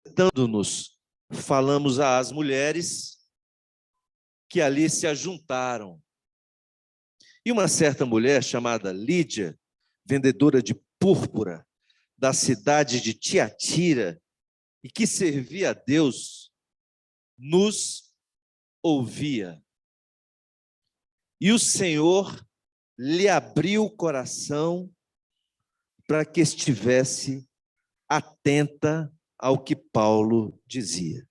Apresentando-nos, falamos às mulheres que ali se ajuntaram. E uma certa mulher chamada Lídia, vendedora de púrpura, da cidade de Tiatira, e que servia a Deus, nos ouvia. E o Senhor lhe abriu o coração para que estivesse atenta ao que Paulo dizia.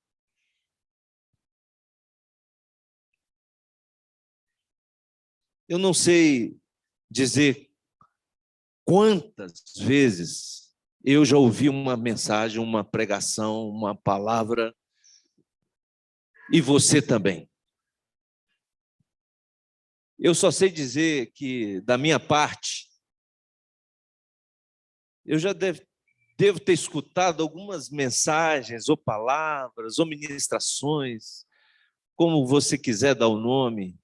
Eu não sei dizer quantas vezes eu já ouvi uma mensagem, uma pregação, uma palavra, e você também. Eu só sei dizer que, da minha parte, eu já devo ter escutado algumas mensagens, ou palavras, ou ministrações, como você quiser dar o nome,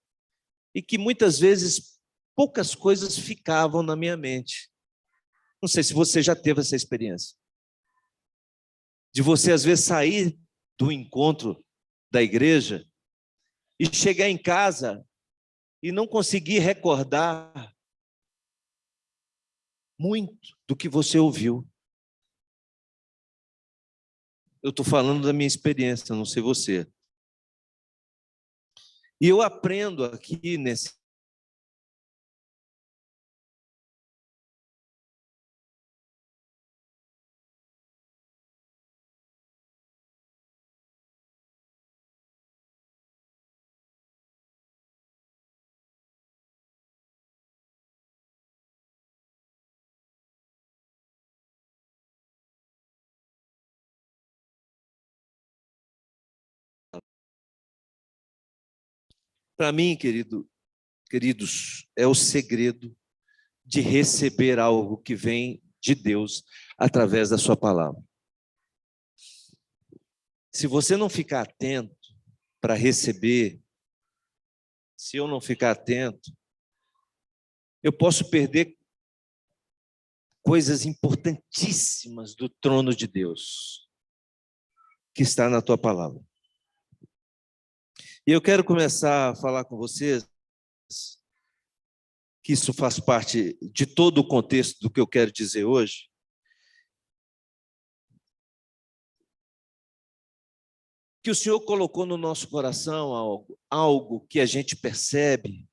e que muitas vezes poucas coisas ficavam na minha mente. Não sei se você já teve essa experiência. De você, às vezes, sair do encontro da igreja e chegar em casa e não conseguir recordar muito do que você ouviu. Eu estou falando da minha experiência, não sei você. E eu aprendo aqui nesse para mim, queridos, é o segredo de receber algo que vem de Deus através da sua palavra. Se você não ficar atento para receber, se eu não ficar atento, eu posso perder coisas importantíssimas do trono de Deus, que está na tua palavra. E eu quero começar a falar com vocês, que isso faz parte de todo o contexto do que eu quero dizer hoje, que o Senhor colocou no nosso coração algo que a gente percebe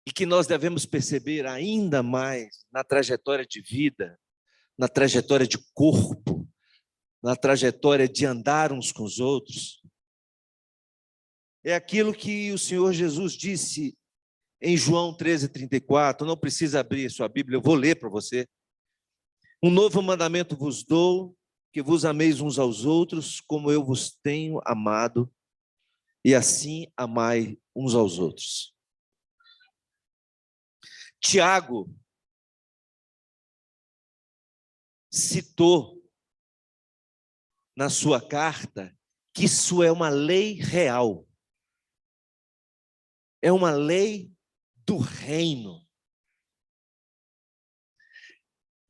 e que nós devemos perceber ainda mais na trajetória de vida, na trajetória de corpo, na trajetória de andar uns com os outros. É aquilo que o Senhor Jesus disse em João 13:34, não precisa abrir sua Bíblia, eu vou ler para você. Um novo mandamento vos dou, que vos ameis uns aos outros, como eu vos tenho amado, e assim amai uns aos outros. Tiago citou na sua carta que isso é uma lei real. É uma lei do reino.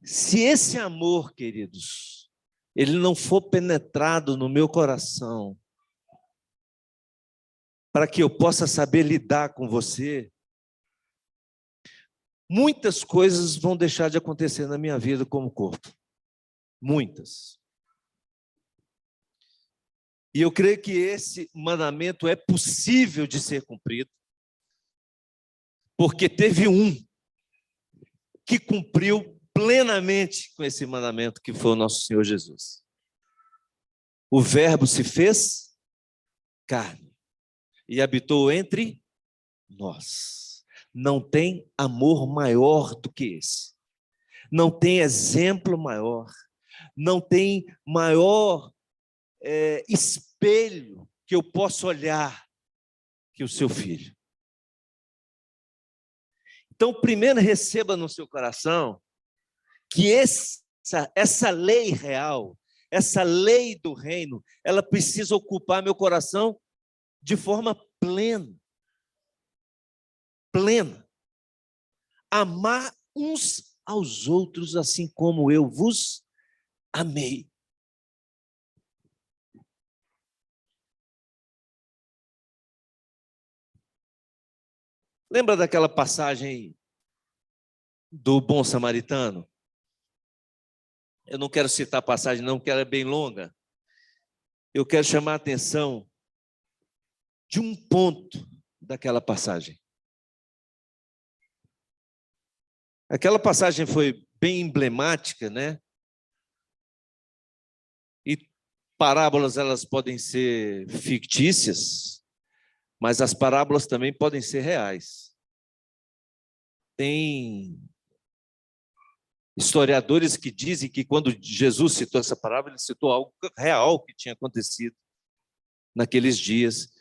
Se esse amor, queridos, ele não for penetrado no meu coração, para que eu possa saber lidar com você, muitas coisas vão deixar de acontecer na minha vida como corpo. Muitas. E eu creio que esse mandamento é possível de ser cumprido, porque teve um que cumpriu plenamente com esse mandamento, que foi o nosso Senhor Jesus. O Verbo se fez carne e habitou entre nós. Não tem amor maior do que esse. Não tem exemplo maior. Não tem maior espelho que eu possa olhar que o seu filho. Então, primeiro receba no seu coração que essa lei real, essa lei do reino, ela precisa ocupar meu coração de forma plena. Plena. Amar uns aos outros assim como eu vos amei. Lembra daquela passagem do bom samaritano? Eu não quero citar a passagem não, porque ela é bem longa. Eu quero chamar a atenção de um ponto daquela passagem. Aquela passagem foi bem emblemática, né? E parábolas, elas podem ser fictícias, mas as parábolas também podem ser reais. Tem historiadores que dizem que quando Jesus citou essa parábola, ele citou algo real que tinha acontecido naqueles dias,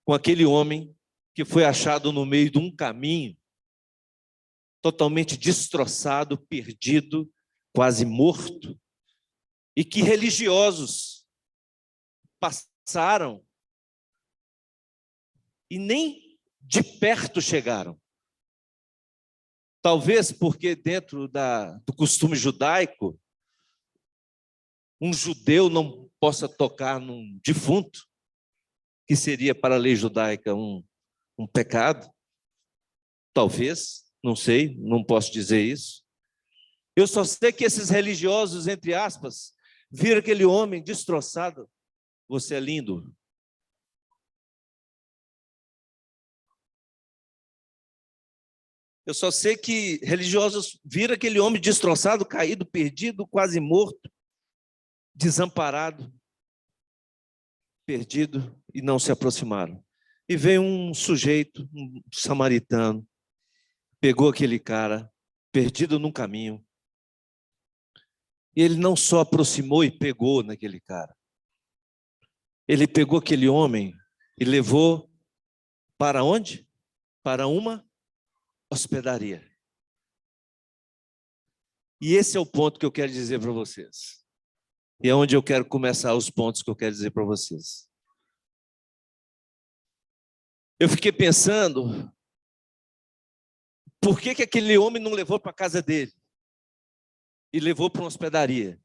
com aquele homem que foi achado no meio de um caminho, totalmente destroçado, perdido, quase morto, e que religiosos passaram e nem de perto chegaram. Talvez porque dentro do costume judaico, um judeu não possa tocar num defunto, que seria para a lei judaica um pecado. Talvez, não sei, não posso dizer isso. Eu só sei que esses religiosos, entre aspas, viram aquele homem destroçado. Você é lindo. Eu só sei que religiosos viram aquele homem destroçado, caído, perdido, quase morto, desamparado, perdido, e não se aproximaram. E veio um sujeito, um samaritano, pegou aquele cara, perdido num caminho, e ele não só aproximou e pegou naquele cara, ele pegou aquele homem e levou para onde? Para uma hospedaria. E esse é o ponto que eu quero dizer para vocês. E é onde eu quero começar os pontos que eu quero dizer para vocês. Eu fiquei pensando, por que aquele homem não levou para a casa dele? E levou para uma hospedaria,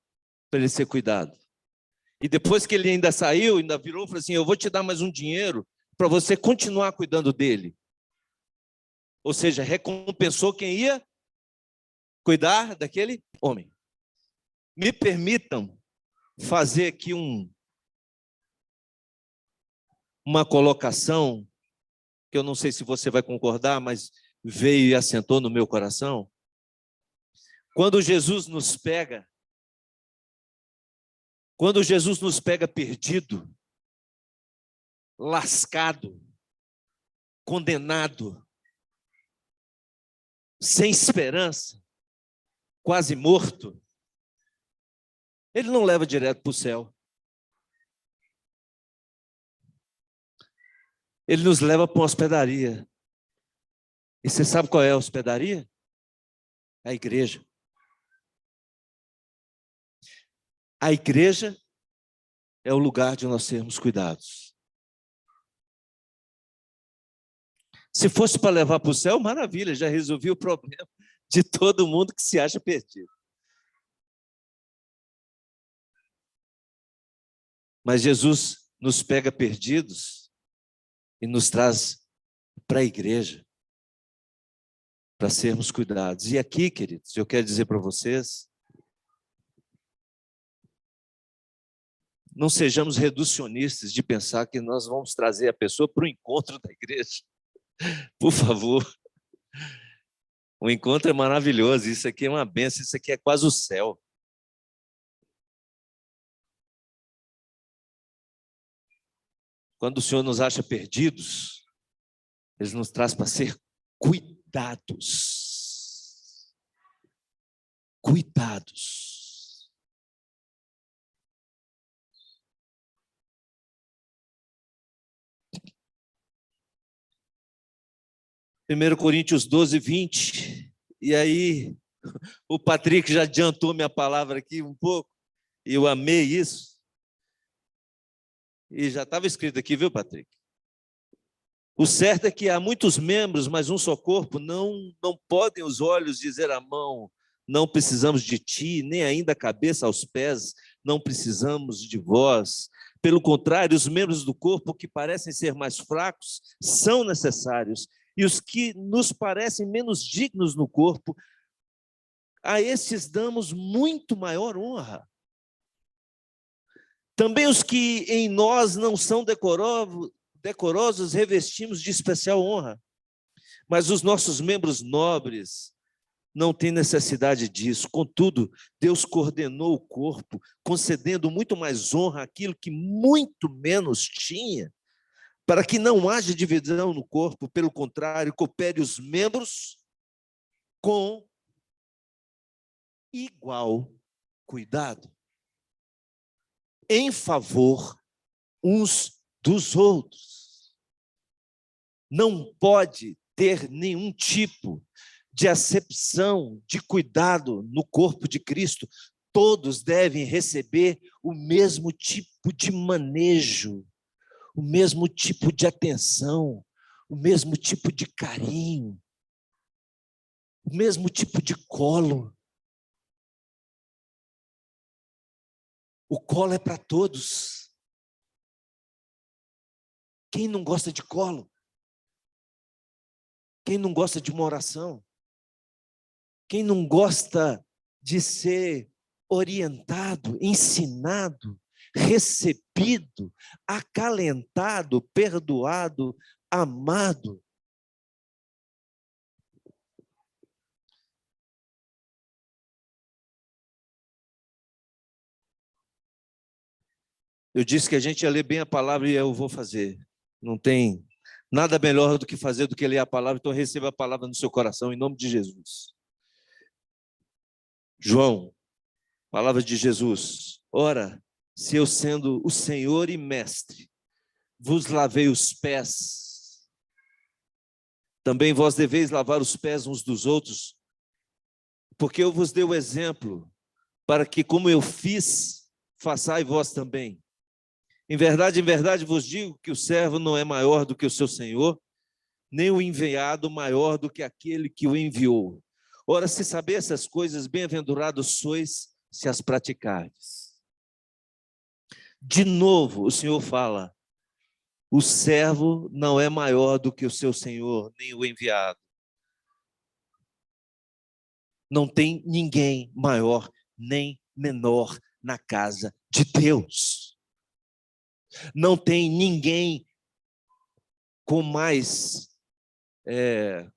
para ele ser cuidado. E depois que ele ainda saiu, ainda virou e falou assim, eu vou te dar mais um dinheiro para você continuar cuidando dele. Ou seja, recompensou quem ia cuidar daquele homem. Me permitam fazer aqui uma colocação, que eu não sei se você vai concordar, mas veio e assentou no meu coração. Quando Jesus nos pega perdido, lascado, condenado, sem esperança, quase morto, ele não leva direto para o céu. Ele nos leva para uma hospedaria. E você sabe qual é a hospedaria? A igreja. A igreja é o lugar de nós sermos cuidados. Se fosse para levar para o céu, maravilha, já resolvi o problema de todo mundo que se acha perdido. Mas Jesus nos pega perdidos e nos traz para a igreja, para sermos cuidados. E aqui, queridos, eu quero dizer para vocês, não sejamos reducionistas de pensar que nós vamos trazer a pessoa para o encontro da igreja. Por favor. O encontro é maravilhoso, isso aqui é uma bênção, isso aqui é quase o céu. Quando o Senhor nos acha perdidos, Ele nos traz para ser cuidados. Cuidados. 1 Coríntios 12, 20. E aí, o Patrick já adiantou minha palavra aqui um pouco. E eu amei isso. E já estava escrito aqui, viu, Patrick? O certo é que há muitos membros, mas um só corpo. Não podem os olhos dizer à mão, não precisamos de ti, nem ainda a cabeça aos pés, não precisamos de vós. Pelo contrário, os membros do corpo que parecem ser mais fracos são necessários. e os que nos parecem menos dignos no corpo, a esses damos muito maior honra. Também os que em nós não são decorosos revestimos de especial honra, mas os nossos membros nobres não têm necessidade disso. Contudo, Deus coordenou o corpo, concedendo muito mais honra àquilo que muito menos tinha, para que não haja divisão no corpo, pelo contrário, coopere os membros com igual cuidado, em favor uns dos outros. Não pode ter nenhum tipo de acepção, de cuidado no corpo de Cristo. Todos devem receber o mesmo tipo de manejo, o mesmo tipo de atenção, o mesmo tipo de carinho, o mesmo tipo de colo. O colo é para todos. Quem não gosta de colo? Quem não gosta de uma oração? Quem não gosta de ser orientado, ensinado, recebido, acalentado, perdoado, amado? Eu disse que a gente ia ler bem a palavra e eu vou fazer. Não tem nada melhor do que fazer do que ler a palavra, então receba a palavra no seu coração, em nome de Jesus. João, palavra de Jesus. Ora, se eu sendo o Senhor e Mestre, vos lavei os pés, também vós deveis lavar os pés uns dos outros, porque eu vos dei o exemplo, para que como eu fiz, façai vós também. Em verdade vos digo que o servo não é maior do que o seu senhor, nem o enviado maior do que aquele que o enviou. Ora, se saber essas coisas, bem-aventurados sois se as praticardes. De novo, o Senhor fala, o servo não é maior do que o seu senhor, nem o enviado. Não tem ninguém maior nem menor na casa de Deus. Não tem ninguém com mais,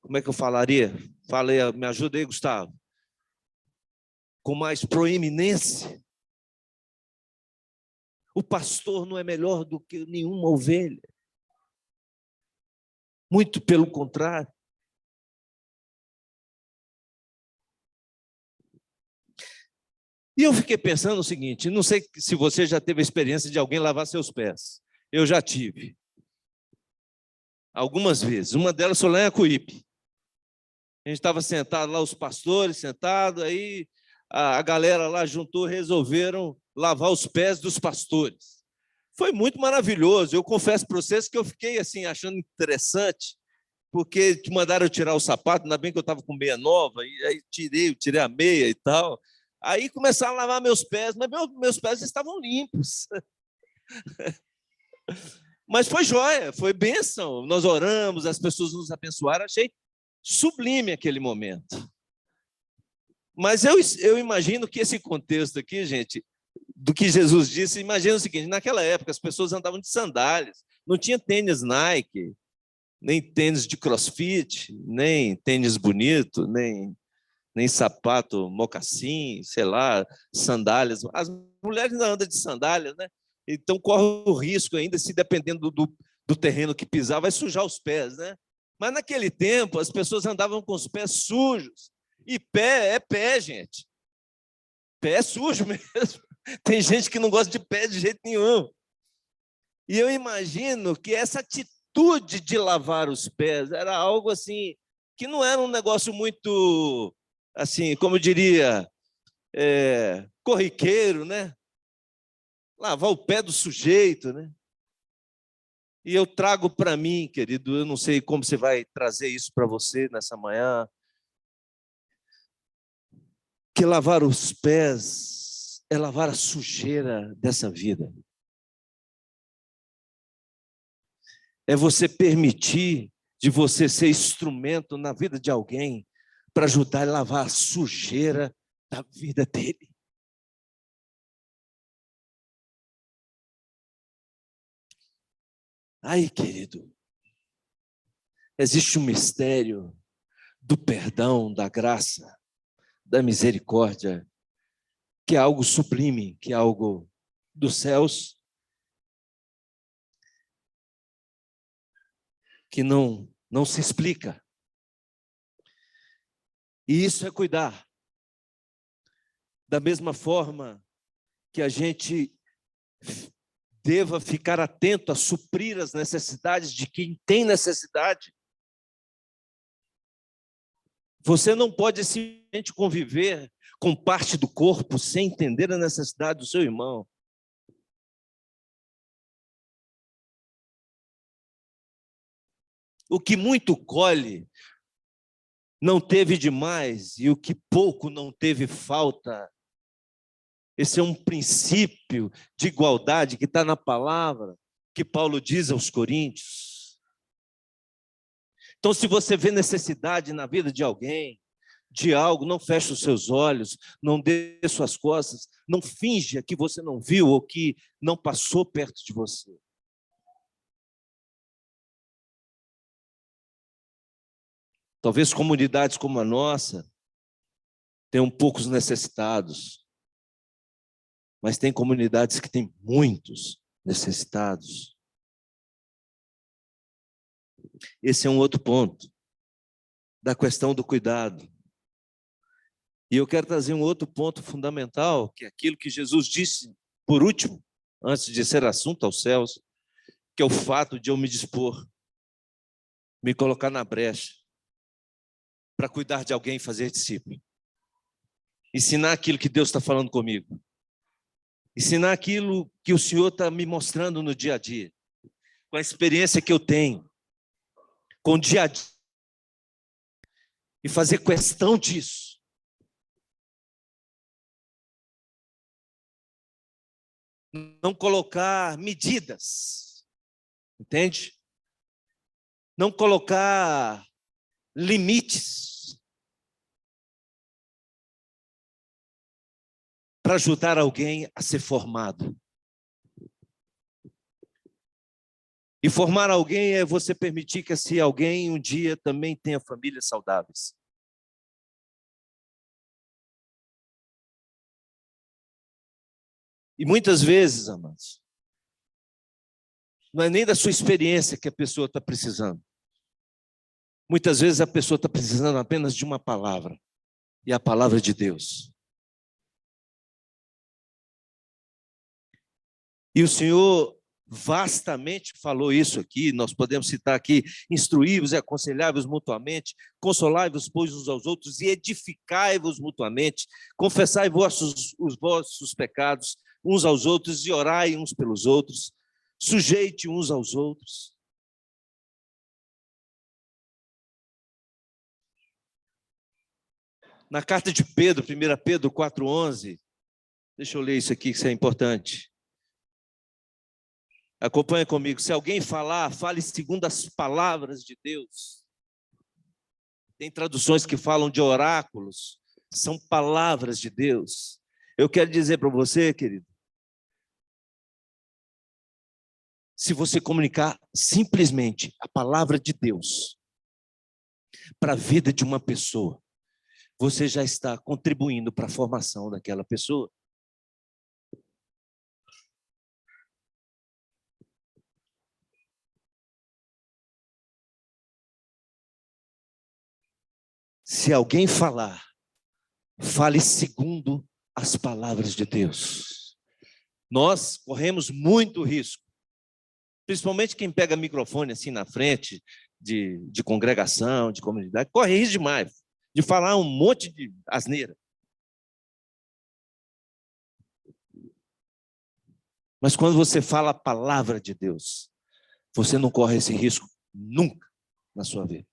como é que eu falaria? Me ajuda aí, Gustavo. Com mais proeminência. O pastor não é melhor do que nenhuma ovelha. Muito pelo contrário. E eu fiquei pensando o seguinte, não sei se você já teve a experiência de alguém lavar seus pés. Eu já tive. Algumas vezes. Uma delas foi lá em Acuípe. A gente estava sentado lá, os pastores sentados, aí a galera lá juntou, resolveram lavar os pés dos pastores. Foi muito maravilhoso. Eu confesso para vocês que eu fiquei assim, achando interessante, porque mandaram eu tirar o sapato, ainda bem que eu estava com meia nova, e aí tirei a meia e tal. Aí começaram a lavar meus pés, mas meus pés estavam limpos. Mas foi joia, foi bênção. Nós oramos, as pessoas nos abençoaram, achei sublime aquele momento. Mas eu imagino que esse contexto aqui, gente, do que Jesus disse, imagina o seguinte, naquela época as pessoas andavam de sandálias, não tinha tênis Nike, nem tênis de crossfit, nem tênis bonito, nem sapato mocassim, sei lá, sandálias. As mulheres não andam de sandálias, né? Então corre o risco ainda, se dependendo do terreno que pisar, vai sujar os pés, né? Mas naquele tempo as pessoas andavam com os pés sujos. E pé é pé, gente. Pé é sujo mesmo. Tem gente que não gosta de pé de jeito nenhum. E eu imagino que essa atitude de lavar os pés era algo assim, que não era um negócio muito, assim, como eu diria, corriqueiro, né? Lavar o pé do sujeito, né? E eu trago para mim, querido, eu não sei como você vai trazer isso para você nessa manhã, que lavar os pés é lavar a sujeira dessa vida. É você permitir de você ser instrumento na vida de alguém para ajudar a lavar a sujeira da vida dele. Aí, querido, existe um mistério do perdão, da graça, da misericórdia, que é algo sublime, que é algo dos céus, que não se explica. E isso é cuidar. Da mesma forma que a gente deva ficar atento a suprir as necessidades de quem tem necessidade. Você não pode simplesmente conviver com parte do corpo sem entender a necessidade do seu irmão. O que muito colhe, não teve demais, e o que pouco não teve falta. Esse é um princípio de igualdade que está na palavra, que Paulo diz aos Coríntios. Então, se você vê necessidade na vida de alguém, de algo, não feche os seus olhos, não dê suas costas, não finja que você não viu ou que não passou perto de você. Talvez comunidades como a nossa tenham poucos necessitados, mas tem comunidades que têm muitos necessitados. Esse é um outro ponto da questão do cuidado. E eu quero trazer um outro ponto fundamental, que é aquilo que Jesus disse, por último, antes de ser assunto aos céus, que é o fato de eu me dispor, me colocar na brecha, para cuidar de alguém e fazer discípulo. Ensinar aquilo que Deus está falando comigo. Ensinar aquilo que o Senhor está me mostrando no dia a dia, com a experiência que eu tenho, com o dia a dia, e fazer questão disso. Não colocar medidas, entende? Não colocar limites para ajudar alguém a ser formado. E formar alguém é você permitir que esse alguém um dia também tenha famílias saudáveis. E muitas vezes, amados, não é nem da sua experiência que a pessoa está precisando. Muitas vezes a pessoa está precisando apenas de uma palavra, e a palavra de Deus. E o Senhor vastamente falou isso aqui, nós podemos citar aqui: instruí-vos e aconselhai-vos mutuamente, consolai-vos, pois, uns aos outros, e edificai-vos mutuamente, confessai os vossos pecados uns aos outros, e orai uns pelos outros, sujeite uns aos outros. Na carta de Pedro, 1 Pedro 4,11, deixa eu ler isso aqui, que isso é importante. Acompanha comigo. Se alguém falar, fale segundo as palavras de Deus. Tem traduções que falam de oráculos, são palavras de Deus. Eu quero dizer para você, querido, se você comunicar simplesmente a palavra de Deus para a vida de uma pessoa, você já está contribuindo para a formação daquela pessoa. Se alguém falar, fale segundo as palavras de Deus. Nós corremos muito risco, principalmente quem pega microfone assim na frente de congregação, de comunidade, corre risco demais de falar um monte de asneira. Mas quando você fala a palavra de Deus, você não corre esse risco nunca na sua vida.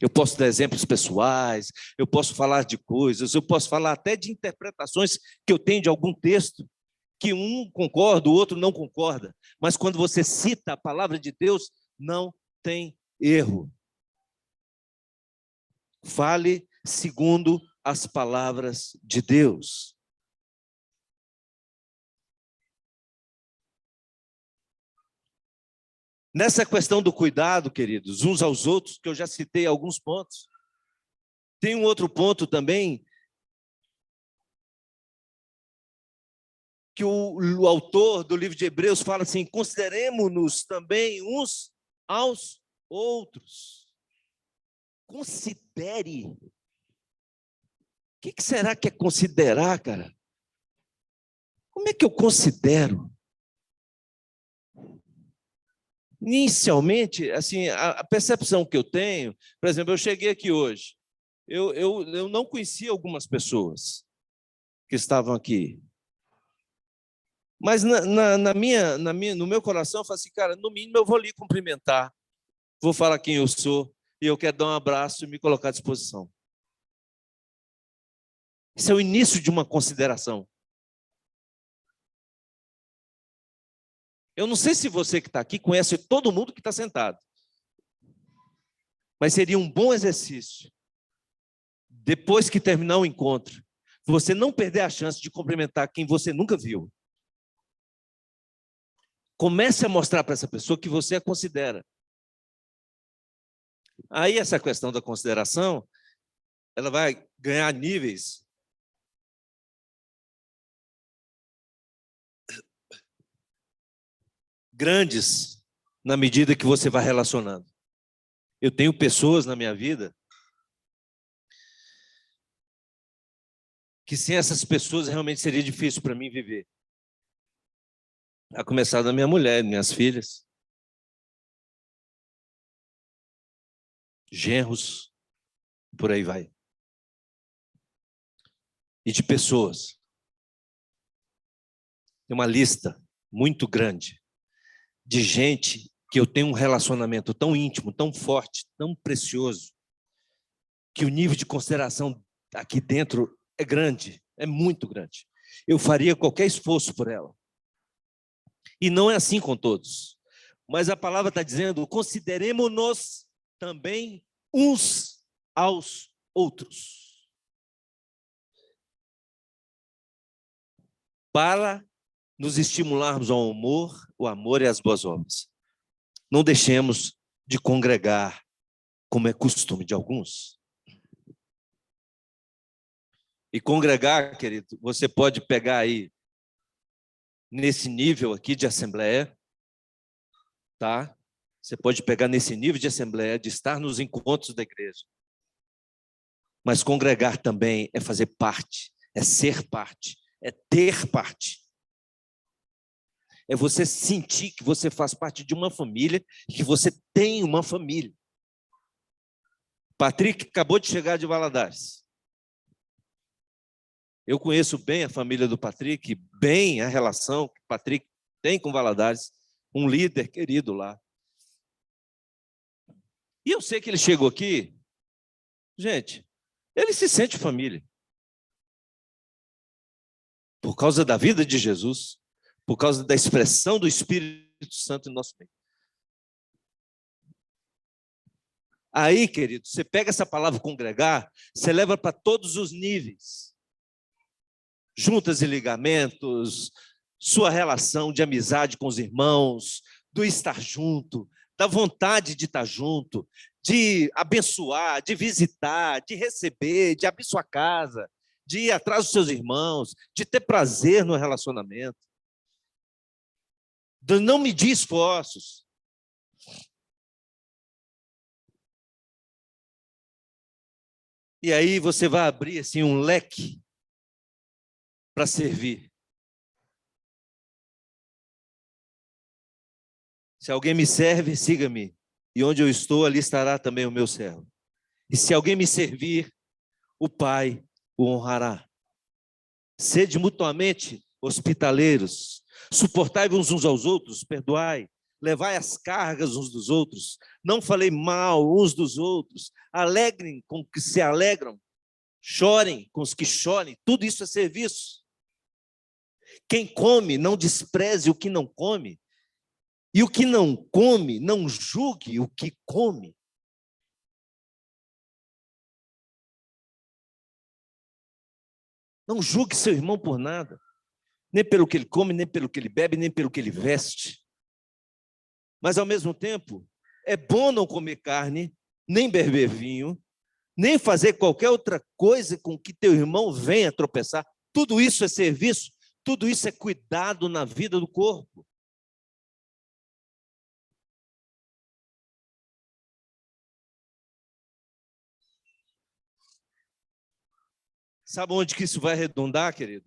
Eu posso dar exemplos pessoais, eu posso falar de coisas, eu posso falar até de interpretações que eu tenho de algum texto, que um concorda, o outro não concorda. Mas quando você cita a palavra de Deus, não tem erro. Fale segundo as palavras de Deus. Nessa questão do cuidado, queridos, uns aos outros, que eu já citei alguns pontos, tem um outro ponto também, que o autor do livro de Hebreus fala assim: consideremos-nos também uns aos outros. Considere. O que será que é considerar, cara? Como é que eu considero? Inicialmente, assim, a percepção que eu tenho, por exemplo, eu cheguei aqui hoje, eu não conhecia algumas pessoas que estavam aqui, mas no meu coração eu falei assim, cara, no mínimo eu vou lhe cumprimentar, vou falar quem eu sou, e eu quero dar um abraço e me colocar à disposição. Isso é o início de uma consideração. Eu não sei se você que está aqui conhece todo mundo que está sentado, mas seria um bom exercício, depois que terminar o encontro, você não perder a chance de cumprimentar quem você nunca viu. Comece a mostrar para essa pessoa que você a considera. Aí essa questão da consideração, ela vai ganhar níveis grandes na medida que você vai relacionando. Eu tenho pessoas na minha vida que sem essas pessoas realmente seria difícil para mim viver. A começar da minha mulher, minhas filhas, genros, por aí vai. E de pessoas. Tem uma lista muito grande de gente que eu tenho um relacionamento tão íntimo, tão forte, tão precioso, que o nível de consideração aqui dentro é grande, é muito grande. Eu faria qualquer esforço por ela. E não é assim com todos. Mas a palavra está dizendo, consideremos-nos também uns aos outros. Para nos estimularmos ao amor, o amor e as boas obras. Não deixemos de congregar, como é costume de alguns. E congregar, querido, você pode pegar aí, nesse nível aqui de assembleia, tá? Você pode pegar nesse nível de assembleia, de estar nos encontros da igreja. Mas congregar também é fazer parte, é ser parte, é ter parte. É você sentir que você faz parte de uma família, que você tem uma família. Patrick acabou de chegar de Valadares. Eu conheço bem a família do Patrick, bem a relação que o Patrick tem com Valadares, um líder querido lá. E eu sei que ele chegou aqui, gente, ele se sente família. Por causa da vida de Jesus, por causa da expressão do Espírito Santo em nosso meio. Aí, querido, você pega essa palavra congregar, você leva para todos os níveis. Juntas e ligamentos, sua relação de amizade com os irmãos, do estar junto, da vontade de estar junto, de abençoar, de visitar, de receber, de abrir sua casa, de ir atrás dos seus irmãos, de ter prazer no relacionamento, de não medir esforços. E aí você vai abrir assim um leque para servir. Se alguém me serve, siga-me. E onde eu estou, ali estará também o meu servo. E se alguém me servir, o Pai o honrará. Sede mutuamente hospitaleiros, suportai-vos uns aos outros, perdoai, levai as cargas uns dos outros, não falei mal uns dos outros, alegrem com os que se alegram, chorem com os que chorem, tudo isso é serviço. Quem come, não despreze o que não come, E o que não come, não julgue o que come. Não julgue seu irmão por nada, nem pelo que ele come, nem pelo que ele bebe, nem pelo que ele veste. Mas, ao mesmo tempo, é bom não comer carne, nem beber vinho, nem fazer qualquer outra coisa com que teu irmão venha tropeçar. Tudo isso é serviço, tudo isso é cuidado na vida do corpo. Sabe onde que isso vai redundar, querido?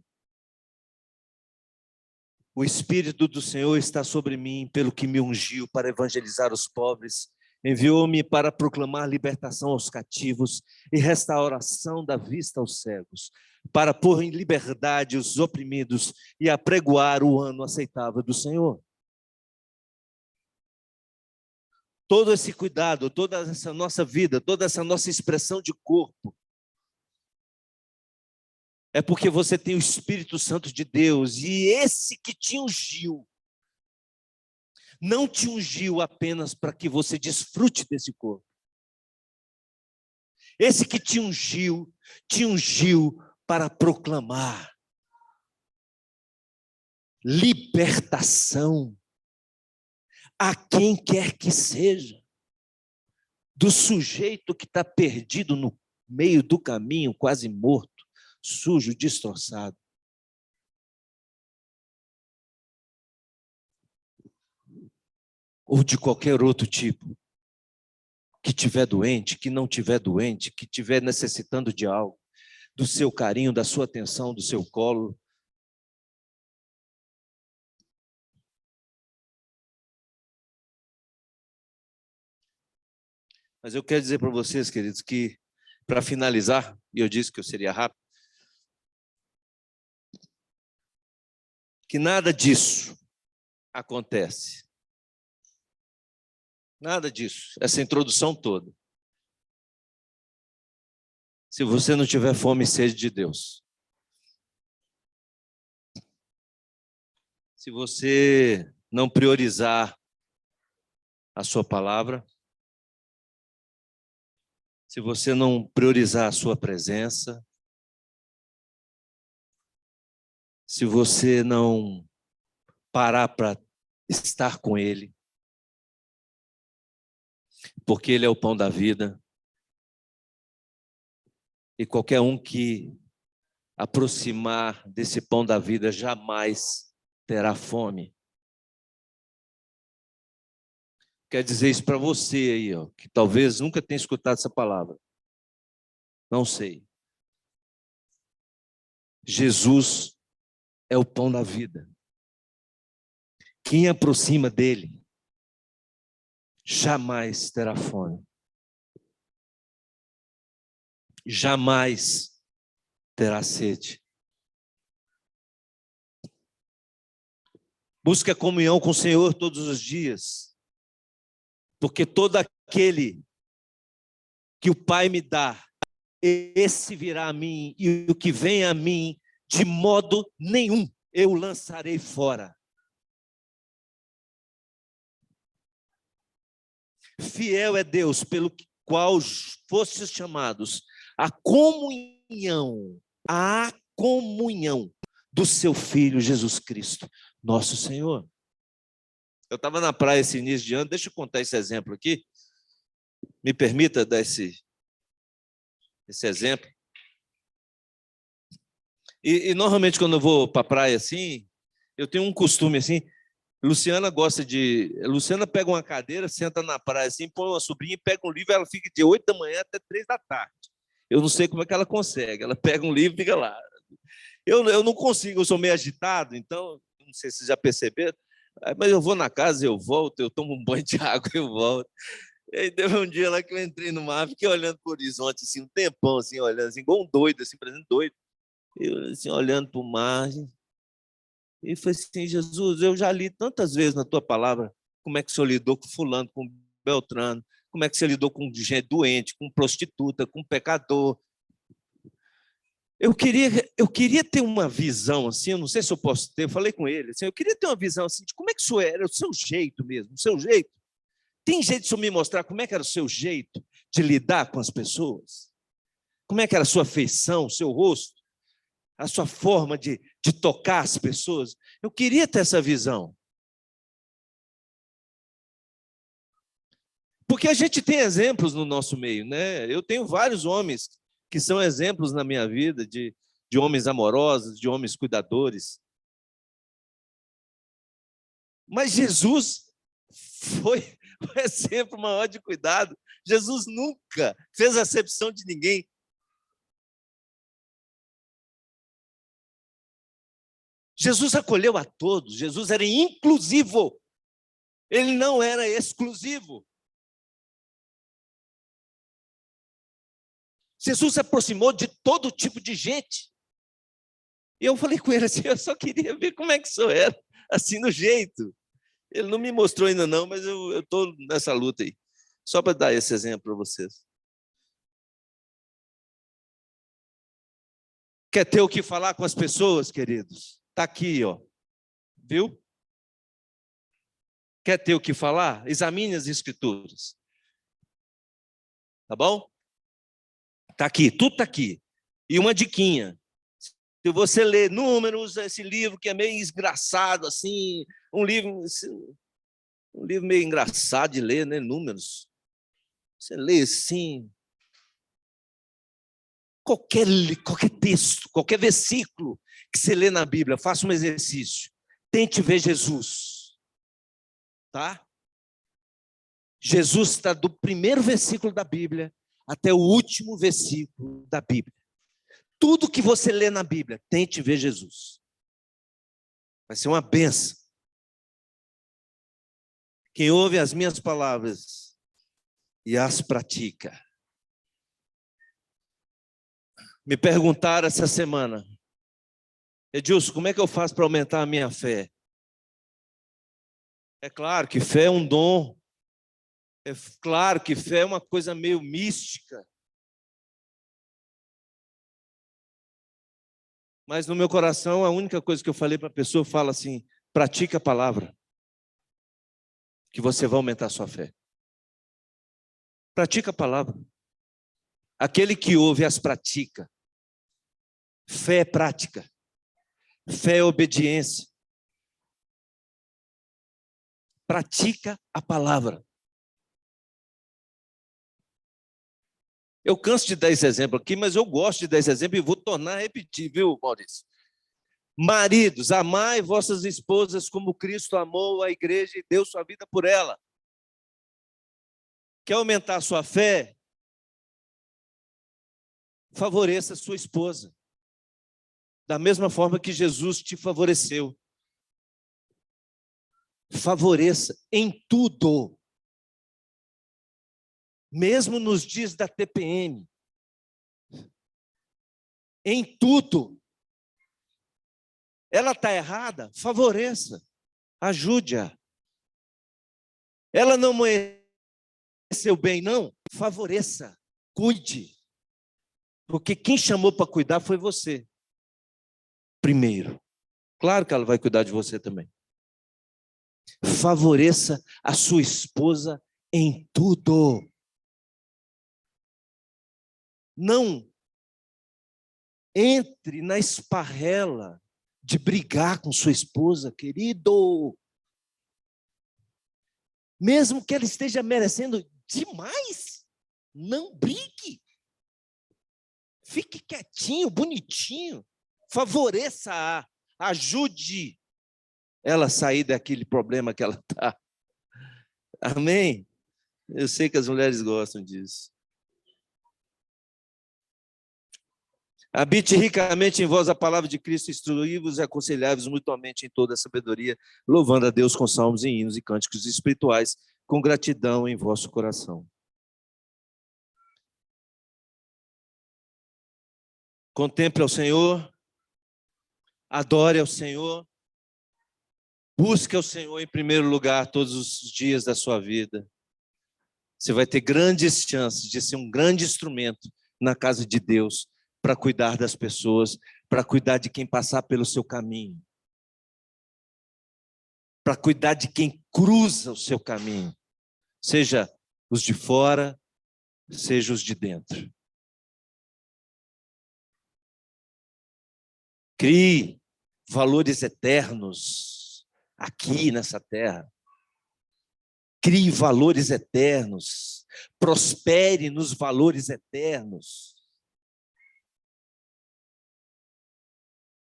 O Espírito do Senhor está sobre mim, pelo que me ungiu para evangelizar os pobres, enviou-me para proclamar libertação aos cativos e restauração da vista aos cegos, para pôr em liberdade os oprimidos e apregoar o ano aceitável do Senhor. Todo esse cuidado, toda essa nossa vida, toda essa nossa expressão de corpo, é porque você tem o Espírito Santo de Deus, e esse que te ungiu, não te ungiu apenas para que você desfrute desse corpo. Esse que te ungiu para proclamar libertação a quem quer que seja, do sujeito que está perdido no meio do caminho, quase morto, sujo, destroçado. Ou de qualquer outro tipo, que estiver doente, que não estiver doente, que estiver necessitando de algo, do seu carinho, da sua atenção, do seu colo. Mas eu quero dizer para vocês, queridos, que, para finalizar, e eu disse que eu seria rápido, que nada disso acontece. Nada disso, essa introdução toda, se você não tiver fome e sede de Deus. Se você não priorizar a sua palavra, se você não priorizar a sua presença, se você não parar para estar com Ele, porque Ele é o pão da vida, e qualquer um que aproximar desse pão da vida jamais terá fome. Quer dizer isso para você aí, ó, que talvez nunca tenha escutado essa palavra. Não sei. Jesus é o pão da vida. Quem aproxima dele jamais terá fome. Jamais terá sede. Busque a comunhão com o Senhor todos os dias, porque todo aquele que o Pai me dá, esse virá a mim, e o que vem a mim, de modo nenhum eu lançarei fora. Fiel é Deus, pelo qual fostes chamados à comunhão do seu Filho Jesus Cristo, nosso Senhor. Eu estava na praia esse início de ano, deixa eu contar esse exemplo aqui. Me permita dar esse exemplo. E normalmente quando eu vou para a praia assim, eu tenho um costume assim. Luciana pega uma cadeira, senta na praia assim, põe uma sobrinha, pega um livro, ela fica de 8 da manhã até 3 da tarde. Eu não sei como é que ela consegue. Ela pega um livro e fica lá. Eu não consigo, eu sou meio agitado, então, não sei se vocês já perceberam, mas eu vou na casa, eu volto, eu tomo um banho de água, eu volto. E aí teve um dia lá que eu entrei no mar, fiquei olhando para o horizonte, assim, um tempão, assim, olhando, assim, igual um doido, assim, parecendo doido. Eu, assim, olhando para o mar, assim, e falei assim, Jesus, eu já li tantas vezes na tua palavra como é que o Senhor lidou com fulano, com Beltrano, como é que você lidou com gente doente, com prostituta, com pecador. Eu queria ter uma visão assim, eu não sei se eu posso ter, eu falei com ele, assim, eu queria ter uma visão assim de como é que isso era, o seu jeito mesmo, o seu jeito. Tem jeito de o senhor me mostrar como é que era o seu jeito de lidar com as pessoas? Como é que era a sua feição, o seu rosto, a sua forma de tocar as pessoas? Eu queria ter essa visão. Porque a gente tem exemplos no nosso meio, né? Eu tenho vários homens que são exemplos na minha vida de homens amorosos, de homens cuidadores. Mas Jesus foi o exemplo maior de cuidado. Jesus nunca fez acepção de ninguém. Jesus acolheu a todos, Jesus era inclusivo, ele não era exclusivo. Jesus se aproximou de todo tipo de gente. E eu falei com ele assim, eu só queria ver como é que isso era, assim no jeito. Ele não me mostrou ainda não, mas eu estou nessa luta aí. Só para dar esse exemplo para vocês. Quer ter o que falar com as pessoas, queridos? Está aqui, ó. Viu? Quer ter o que falar? Examine as escrituras. Tá bom? Está aqui, tudo está aqui. E uma diquinha. Se você ler Números, esse livro que é meio engraçado, assim, um livro meio engraçado de ler, né? Números. Você lê assim, qualquer texto, qualquer versículo que você lê na Bíblia, faça um exercício. Tente ver Jesus. Tá? Jesus está do primeiro versículo da Bíblia até o último versículo da Bíblia. Tudo que você lê na Bíblia, tente ver Jesus. Vai ser uma bênção. Quem ouve as minhas palavras e as pratica. Me perguntaram essa semana, Edilson, como é que eu faço para aumentar a minha fé? É claro que fé é um dom. É claro que fé é uma coisa meio mística. Mas no meu coração, a única coisa que eu falei para a pessoa, fala assim, pratique a palavra, que você vai aumentar a sua fé. Pratica a palavra. Aquele que ouve as pratica. Fé é prática. Fé é obediência. Pratica a palavra. Eu canso de dar esse exemplo aqui, mas eu gosto de dar esse exemplo e vou tornar a repetir, viu, Maurício? Maridos, amai vossas esposas como Cristo amou a igreja e deu sua vida por ela. Quer aumentar a sua fé? Favoreça a sua esposa. Da mesma forma que Jesus te favoreceu. Favoreça em tudo. Mesmo nos dias da TPM. Em tudo. Ela está errada? Favoreça. Ajude-a. Ela não mereceu bem, não? Favoreça. Cuide. Porque quem chamou para cuidar foi você. Primeiro. Claro que ela vai cuidar de você também. Favoreça a sua esposa em tudo. Não entre na esparrela de brigar com sua esposa, querido. Mesmo que ela esteja merecendo demais, não brigue. Fique quietinho, bonitinho. Favoreça-a, ajude ela a sair daquele problema que ela está. Amém? Eu sei que as mulheres gostam disso. Habite ricamente em vós a palavra de Cristo, instruí-vos e aconselhai-vos mutuamente em toda a sabedoria, louvando a Deus com salmos e hinos e cânticos espirituais, com gratidão em vosso coração. Contemple ao Senhor, adore ao Senhor, busque ao Senhor em primeiro lugar todos os dias da sua vida. Você vai ter grandes chances de ser um grande instrumento na casa de Deus, para cuidar das pessoas, para cuidar de quem passar pelo seu caminho, para cuidar de quem cruza o seu caminho, seja os de fora, seja os de dentro. Crie valores eternos aqui nessa terra. Crie valores eternos. Prospere nos valores eternos.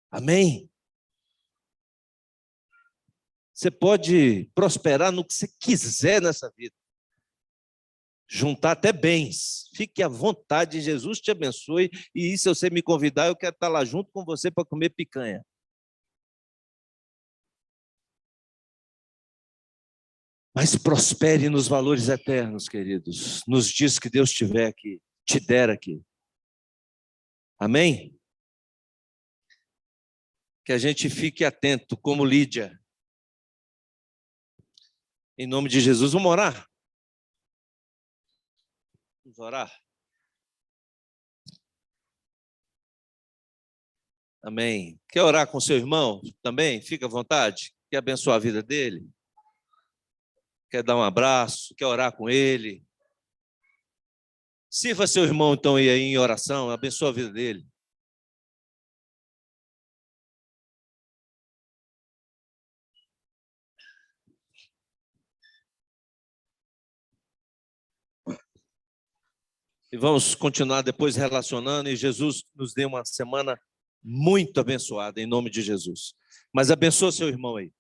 Amém? Você pode prosperar no que você quiser nessa vida. Juntar até bens. Fique à vontade, Jesus te abençoe. E se você me convidar, eu quero estar lá junto com você para comer picanha. Mas prospere nos valores eternos, queridos, nos dias que Deus tiver aqui, te der aqui. Amém? Que a gente fique atento, como Lídia. Em nome de Jesus, vamos orar? Vamos orar? Amém. Quer orar com seu irmão também? Fica à vontade. Quer abençoar a vida dele? Quer dar um abraço? Quer orar com ele? Sirva seu irmão, então, aí em oração, abençoa a vida dele. E vamos continuar depois relacionando, e Jesus nos dê uma semana muito abençoada, em nome de Jesus. Mas abençoa seu irmão aí.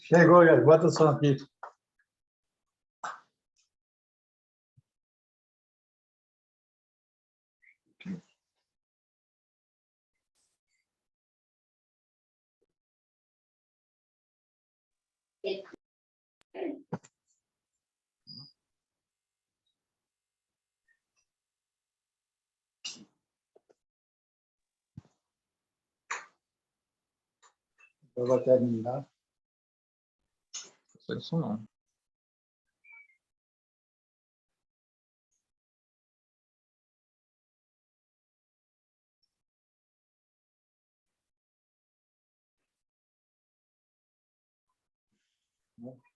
Chegou, já. Bota o som aqui. Eu vou terminar. Foi isso não. Né?